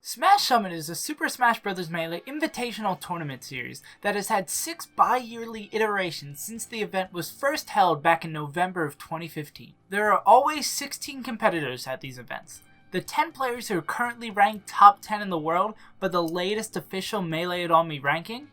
Smash Summit is a Super Smash Bros. Melee Invitational Tournament series that has had 6 bi-yearly iterations since the event was first held back in November of 2015. There are always 16 competitors at these events. The 10 players who are currently ranked top 10 in the world by the latest official Melee It On Me ranking,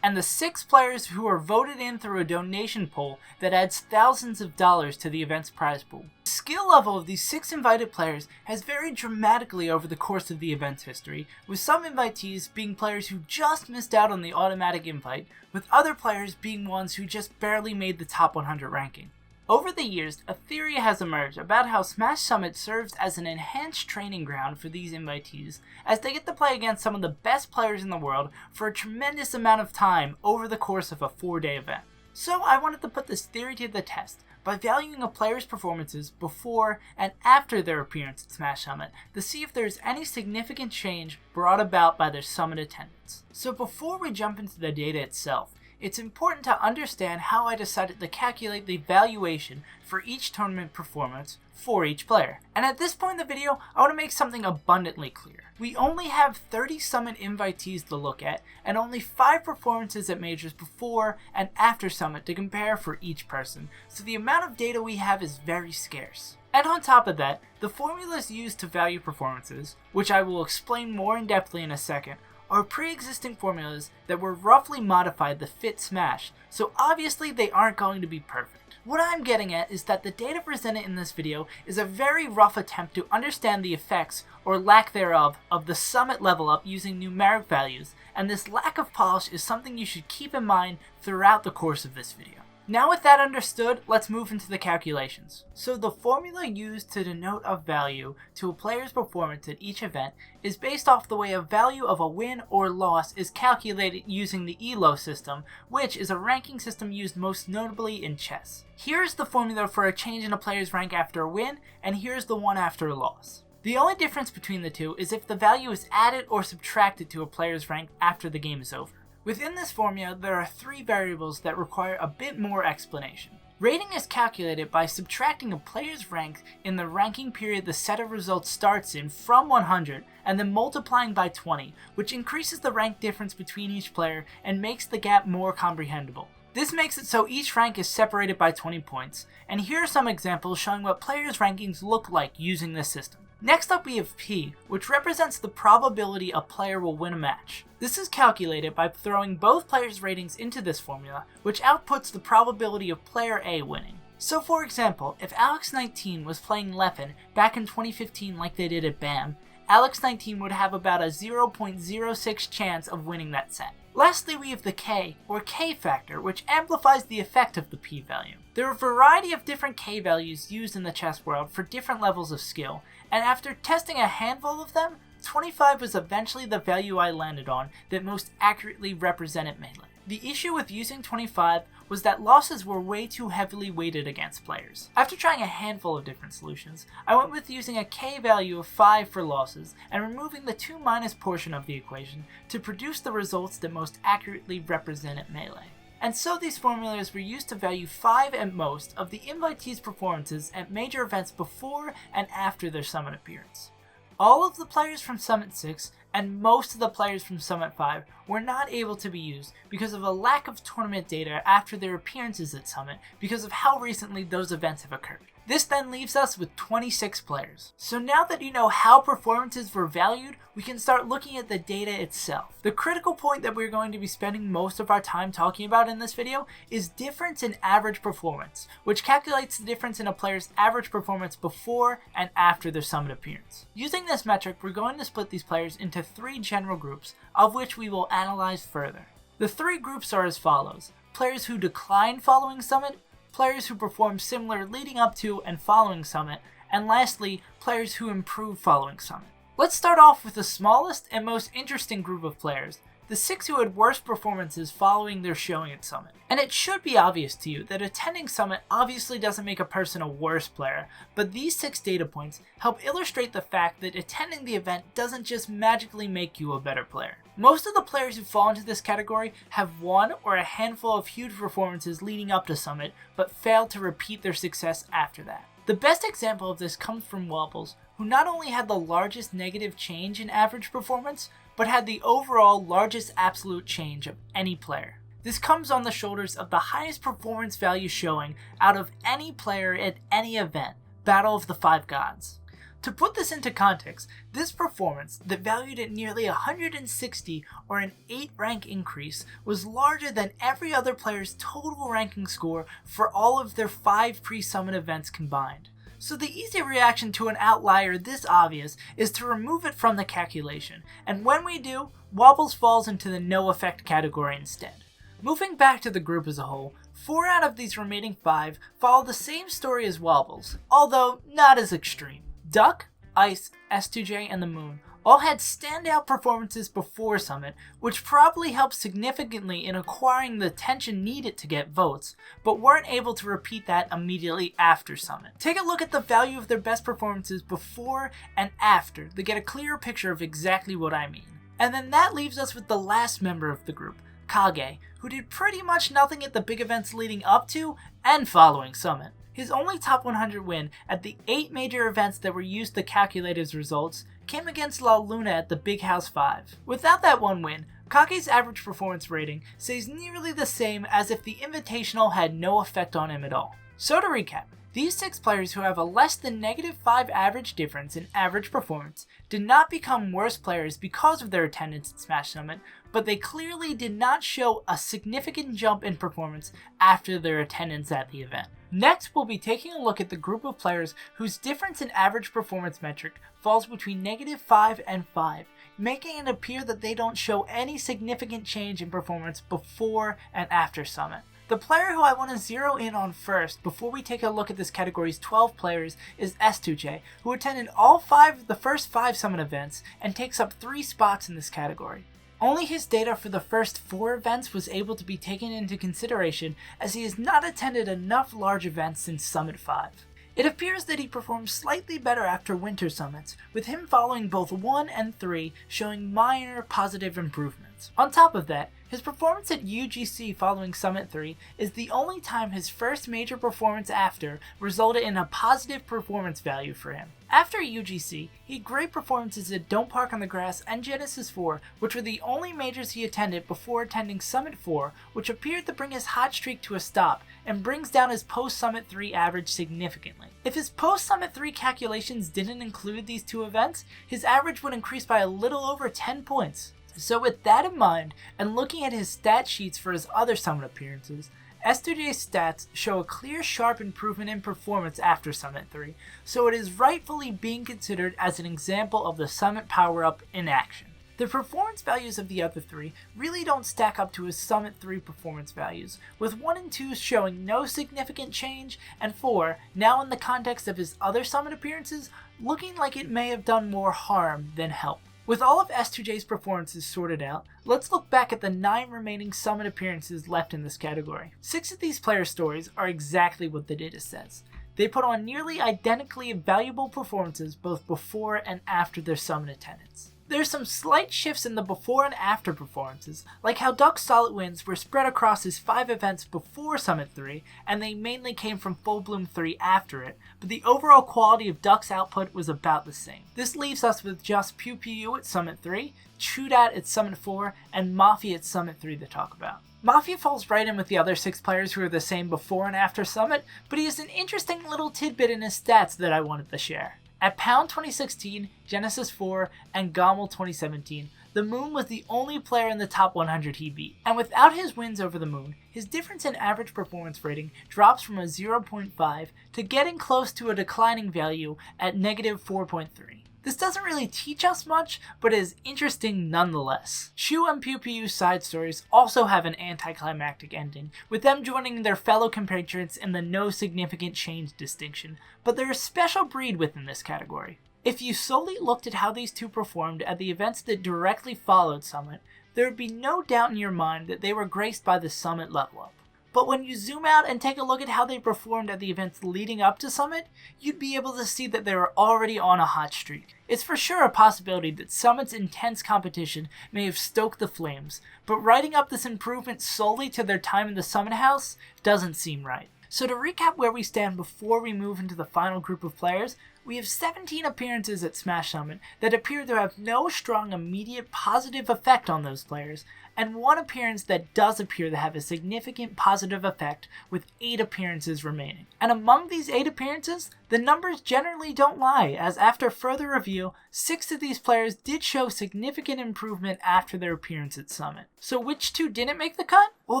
and the 6 players who are voted in through a donation pool that adds thousands of dollars to the event's prize pool. The skill level of these 6 invited players has varied dramatically over the course of the event's history, with some invitees being players who just missed out on the automatic invite, with other players being ones who just barely made the top 100 ranking. Over the years, a theory has emerged about how Smash Summit serves as an enhanced training ground for these invitees, as they get to play against some of the best players in the world for a tremendous amount of time over the course of a 4-day event. So I wanted to put this theory to the test by valuing a player's performances before and after their appearance at Smash Summit to see if there's any significant change brought about by their Summit attendance. So before we jump into the data itself, it's important to understand how I decided to calculate the valuation for each tournament performance for each player. And at this point in the video, I want to make something abundantly clear. We only have 30 Summit invitees to look at, and only 5 performances at majors before and after Summit to compare for each person, so the amount of data we have is very scarce. And on top of that, the formulas used to value performances, which I will explain more in depthly in a second, are pre-existing formulas that were roughly modified to fit Smash, so obviously they aren't going to be perfect. What I'm getting at is that the data presented in this video is a very rough attempt to understand the effects, or lack thereof, of the Summit level up using numeric values, and this lack of polish is something you should keep in mind throughout the course of this video. Now with that understood, let's move into the calculations. So the formula used to denote a value to a player's performance at each event is based off the way a value of a win or loss is calculated using the ELO system, which is a ranking system used most notably in chess. Here's the formula for a change in a player's rank after a win, and here's the one after a loss. The only difference between the two is if the value is added or subtracted to a player's rank after the game is over. Within this formula, there are 3 variables that require a bit more explanation. Rating is calculated by subtracting a player's rank in the ranking period the set of results starts in from 100 and then multiplying by 20, which increases the rank difference between each player and makes the gap more comprehensible. This makes it so each rank is separated by 20 points, and here are some examples showing what players' rankings look like using this system. Next up we have P, which represents the probability a player will win a match. This is calculated by throwing both players' ratings into this formula, which outputs the probability of player A winning. So for example, if Alex19 was playing Leffen back in 2015 like they did at BAM, Alex19 would have about a 0.06 chance of winning that set. Lastly, we have the K, or K factor, which amplifies the effect of the P value. There are a variety of different K values used in the chess world for different levels of skill, and after testing a handful of them, 25 was eventually the value I landed on that most accurately represented Melee. The issue with using 25 was that losses were way too heavily weighted against players. After trying a handful of different solutions, I went with using a K value of 5 for losses and removing the 2 minus portion of the equation to produce the results that most accurately represented Melee. And so these formulas were used to value 5 at most of the invitees' performances at major events before and after their Summit appearance. All of the players from Summit 6 and most of the players from Summit 5 were not able to be used because of a lack of tournament data after their appearances at Summit because of how recently those events have occurred. This then leaves us with 26 players. So now that you know how performances were valued, we can start looking at the data itself. The critical point that we're going to be spending most of our time talking about in this video is difference in average performance, which calculates the difference in a player's average performance before and after their Summit appearance. Using this metric, we're going to split these players into 3 general groups, of which we will analyze further. The 3 groups are as follows: players who decline following Summit, players who perform similar leading up to and following Summit, and lastly, players who improve following Summit. Let's start off with the smallest and most interesting group of players, the 6 who had worse performances following their showing at Summit. And it should be obvious to you that attending Summit obviously doesn't make a person a worse player, but these 6 data points help illustrate the fact that attending the event doesn't just magically make you a better player. Most of the players who fall into this category have one or a handful of huge performances leading up to Summit, but failed to repeat their success after that. The best example of this comes from Wobbles, who not only had the largest negative change in average performance, but had the overall largest absolute change of any player. This comes on the shoulders of the highest performance value showing out of any player at any event, Battle of the Five Gods. To put this into context, this performance, that valued at nearly 160 or an 8 rank increase, was larger than every other player's total ranking score for all of their 5 pre-summit events combined. So the easy reaction to an outlier this obvious is to remove it from the calculation, and when we do, Wobbles falls into the no effect category instead. Moving back to the group as a whole, 4 out of these remaining 5 follow the same story as Wobbles, although not as extreme. Duck, Ice, S2J, and the Moon all had standout performances before Summit, which probably helped significantly in acquiring the attention needed to get votes, but weren't able to repeat that immediately after Summit. Take a look at the value of their best performances before and after to get a clearer picture of exactly what I mean. And then that leaves us with the last member of the group, Kage, who did pretty much nothing at the big events leading up to and following Summit. His only top 100 win at the 8 major events that were used to calculate his results came against La Luna at the Big House 5. Without that one win, Kage's average performance rating stays nearly the same as if the Invitational had no effect on him at all. So to recap, these 6 players who have a less than -5 average difference in average performance did not become worse players because of their attendance at Smash Summit, but they clearly did not show a significant jump in performance after their attendance at the event. Next, we'll be taking a look at the group of players whose difference in average performance metric falls between -5 and 5, making it appear that they don't show any significant change in performance before and after Summit. The player who I want to zero in on first before we take a look at this category's 12 players is S2J, who attended all 5 of the first 5 Summit events and takes up 3 spots in this category. Only his data for the first 4 events was able to be taken into consideration, as he has not attended enough large events since Summit 5. It appears that he performed slightly better after Winter Summits, with him following both 1 and 3 showing minor positive improvements. On top of that, his performance at UGC following Summit 3 is the only time his first major performance after resulted in a positive performance value for him. After UGC, he had great performances at Don't Park on the Grass and Genesis 4, which were the only majors he attended before attending Summit 4, which appeared to bring his hot streak to a stop and brings down his post-Summit 3 average significantly. If his post-Summit 3 calculations didn't include these 2 events, his average would increase by a little over 10 points. So with that in mind, and looking at his stat sheets for his other Summit appearances, S2J's stats show a clear sharp improvement in performance after Summit 3, so it is rightfully being considered as an example of the Summit power-up in action. The performance values of the other 3 really don't stack up to his Summit 3 performance values, with 1 and 2 showing no significant change, and 4, now in the context of his other Summit appearances, looking like it may have done more harm than help. With all of S2J's performances sorted out, let's look back at the 9 remaining Summit appearances left in this category. 6 of these player stories are exactly what the data says. They put on nearly identically valuable performances both before and after their Summit attendance. There's some slight shifts in the before and after performances, like how Duck's solid wins were spread across his 5 events before Summit 3, and they mainly came from Full Bloom 3 after it, but the overall quality of Duck's output was about the same. This leaves us with just Pew Pew at Summit 3, Chudat at Summit 4, and Mafia at Summit 3 to talk about. Mafia falls right in with the other 6 players who are the same before and after Summit, but he has an interesting little tidbit in his stats that I wanted to share. At Pound 2016, Genesis 4, and Gommel 2017, the Moon was the only player in the top 100 he beat. And without his wins over the Moon, his difference in average performance rating drops from a 0.5 to getting close to a declining value at -4.3. This doesn't really teach us much, but is interesting nonetheless. Shu and Pew Pew's side stories also have an anticlimactic ending, with them joining their fellow compatriots in the no significant change distinction, but they're a special breed within this category. If you solely looked at how these 2 performed at the events that directly followed Summit, there would be no doubt in your mind that they were graced by the Summit level up. But when you zoom out and take a look at how they performed at the events leading up to Summit, you'd be able to see that they were already on a hot streak. It's for sure a possibility that Summit's intense competition may have stoked the flames, but writing up this improvement solely to their time in the Summit House doesn't seem right. So to recap where we stand before we move into the final group of players, We have 17 appearances at Smash Summit that appear to have no strong immediate positive effect on those players, and 1 appearance that does appear to have a significant positive effect, with 8 appearances remaining. And among these 8 appearances, the numbers generally don't lie, as after further review, 6 of these players did show significant improvement after their appearance at Summit. So which 2 didn't make the cut? Well,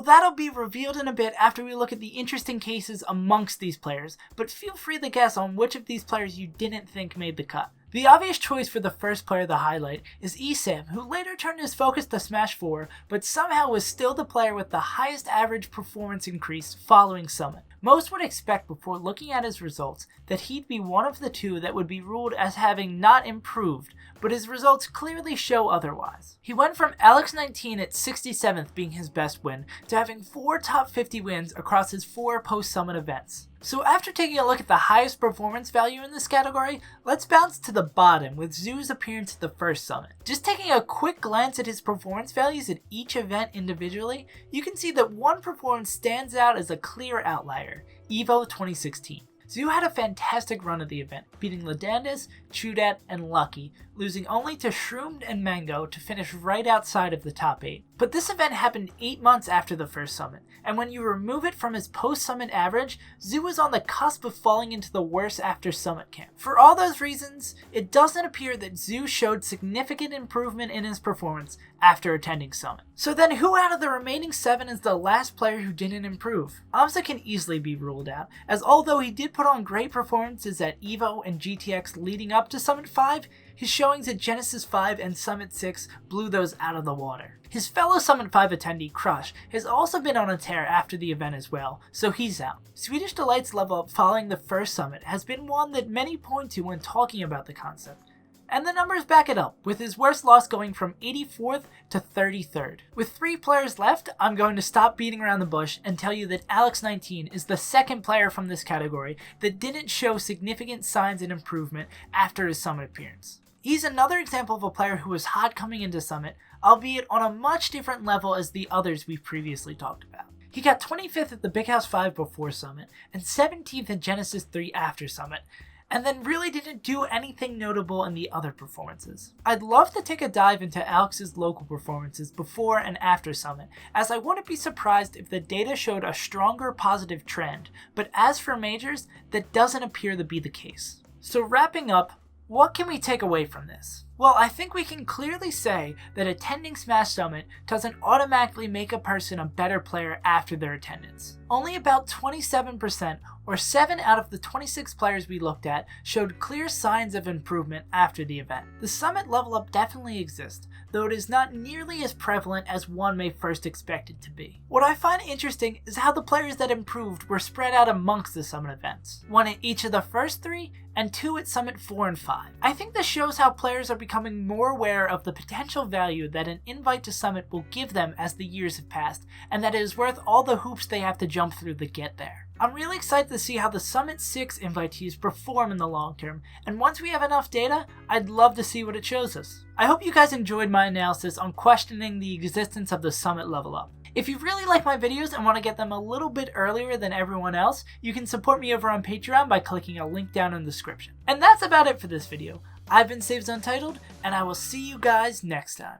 that'll be revealed in a bit after we look at the interesting cases amongst these players, but feel free to guess on which of these players you didn't think made the cut. The obvious choice for the first player to highlight is Esam, who later turned his focus to Smash 4, but somehow was still the player with the highest average performance increase following Summit. Most would expect before looking at his results that he'd be one of the 2 that would be ruled as having not improved, but his results clearly show otherwise. He went from Alex19 at 67th being his best win, to having 4 top 50 wins across his 4 post-Summit events. So after taking a look at the highest performance value in this category, let's bounce to the bottom with Zoo's appearance at the first Summit. Just taking a quick glance at his performance values at each event individually, you can see that one performance stands out as a clear outlier, EVO 2016. Zoo had a fantastic run of the event, beating Ladandis, Chudat, and Lucky, losing only to Shroomed and Mango to finish right outside of the top 8. But this event happened 8 months after the first Summit, and when you remove it from his post-Summit average, Zoo was on the cusp of falling into the worst after Summit camp. For all those reasons, it doesn't appear that Zoo showed significant improvement in his performance after attending Summit. So then who out of the remaining 7 is the last player who didn't improve? Amsa can easily be ruled out, as although he did put on great performances at EVO and GTX leading up to Summit 5, his showings at Genesis 5 and Summit 6 blew those out of the water. His fellow Summit 5 attendee, Crush, has also been on a tear after the event as well, so he's out. Swedish Delight's level up following the first Summit has been one that many point to when talking about the concept. And the numbers back it up, with his worst loss going from 84th to 33rd. With 3 players left, I'm going to stop beating around the bush and tell you that Alex19 is the second player from this category that didn't show significant signs of improvement after his Summit appearance. He's another example of a player who was hot coming into Summit, albeit on a much different level as the others we've previously talked about. He got 25th at the Big House 5 before Summit, and 17th at Genesis 3 after Summit, and then really didn't do anything notable in the other performances. I'd love to take a dive into Alex's local performances before and after Summit, as I wouldn't be surprised if the data showed a stronger positive trend, but as for majors, that doesn't appear to be the case. So wrapping up, what can we take away from this? Well, I think we can clearly say that attending Smash Summit doesn't automatically make a person a better player after their attendance. Only about 27%, or 7 out of the 26 players we looked at, showed clear signs of improvement after the event. The Summit level up definitely exists, though it is not nearly as prevalent as one may first expect it to be. What I find interesting is how the players that improved were spread out amongst the Summit events, 1 at each of the first 3, and 2 at Summit 4 and 5. I think this shows how players are becoming more aware of the potential value that an invite to Summit will give them as the years have passed, and that it is worth all the hoops they have to jump through to get there. I'm really excited to see how the Summit 6 invitees perform in the long term, and once we have enough data, I'd love to see what it shows us. I hope you guys enjoyed my analysis on questioning the existence of the Summit level up. If you really like my videos and want to get them a little bit earlier than everyone else, you can support me over on Patreon by clicking a link down in the description. And that's about it for this video. I've been SaveAsUntitled, and I will see you guys next time.